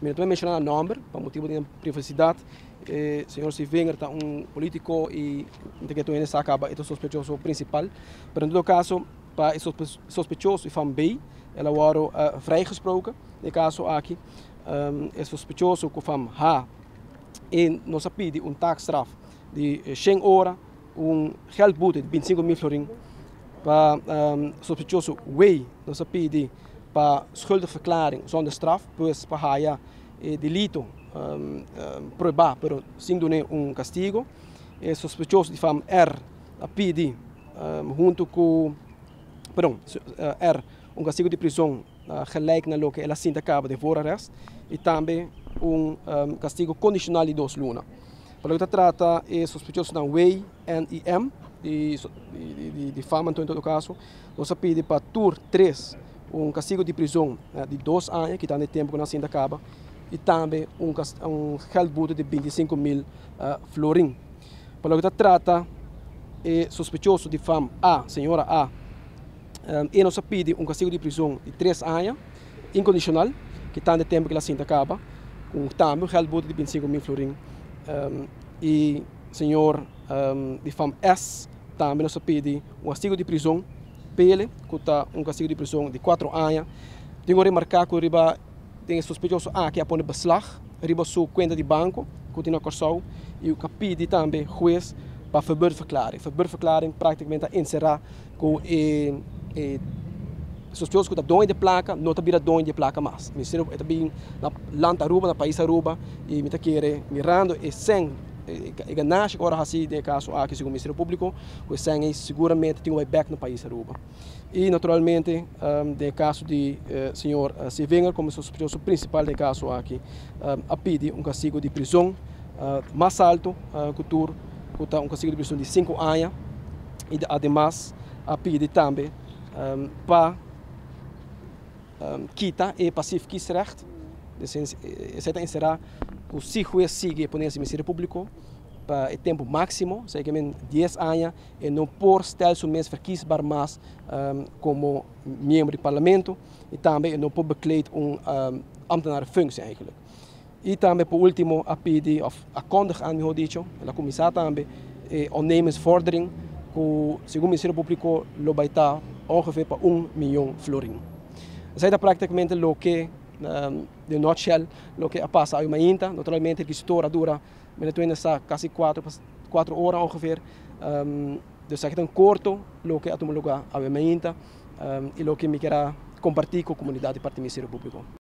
Eu também mencionar o nome, por motivo de privacidade. O senhor Sivinger é político e que ele acaba é o sospechoso principal. Mas, em todo caso, para o sospechoso e van B, ela wordt vrijgesproken. No caso aqui, é sospechoso que van H e nos pede taakstraf de 100 horas, geldboete de 25.000 florin. Para sospechoso W, nos pede para schuldigverklaring zonder straf, pues para haya delito probar, pero sin dar castigo. Sospechoso de fam R pede junto com, R castigo de prisão gelijk na lo que ela sinta acaba de voorarrest e também castigo condicional de 2 lunas. Para o que trata é sospechoso de W, N e M de fama em todo caso, nós pede para tur 3 castigo de prisão de 2 anos, que está no tempo que nós ainda acaba, e também geldboete de 25.000 florin. Para o que trata, é sospechoso de fama A, senhora A, e nós pede castigo de prisão de 3 anos, incondicional, que está no tempo que nós ainda acaba, com também geldboete de 25.000 florin. E senhor de fama S, também nós pede castigo de prisão pele, que está castigo de prisão de 4 anos. Tenho que remarcar que tem sospechoso A que apone beslag, riba sua conta de banco, continua corção, e o pede também juiz para verburgverklaring. Verburgverklaring praticamente encerrar com sospechoso que está dono de placa, não está vira dono de placa mais. Ministério está bem na land Aruba, na país Aruba, e me está querendo mirando e sem e ganhar agora assim de caso aqui segundo o Ministério Público, o sem seguramente tem um back no país Aruba. E naturalmente, de caso de senhor Sivinger como sospechoso principal de caso aqui, a pedir castigo de prisão mais alto que está castigo de prisão de 5 anos e ademais a pedir também para quitar e passivo kiesrecht, etc. encerrar que se o juiz sigue por esse Ministério Público para o tempo máximo, seguramente 10 anos, e não por stel seu mês verkiesbaar mais como membro do Parlamento, e também não por bekleed ambtenaar functie eigenlijk. E também, por último, a pedir, of a kondig aan, mejor dicho, a commissaris também, ondernemersvordering, que, segundo o Ministério Público, lo vai estar ongeveer para 1 milhão florin. Isso é praticamente o que de nutshell, lo que passa a uma inta, naturalmente a história dura, está quase 4 horas ongeveer, dus é tão curto, lo que a tomar lugar a uma inta, e lo que me quero compartilhar com a comunidade do Ministério Público.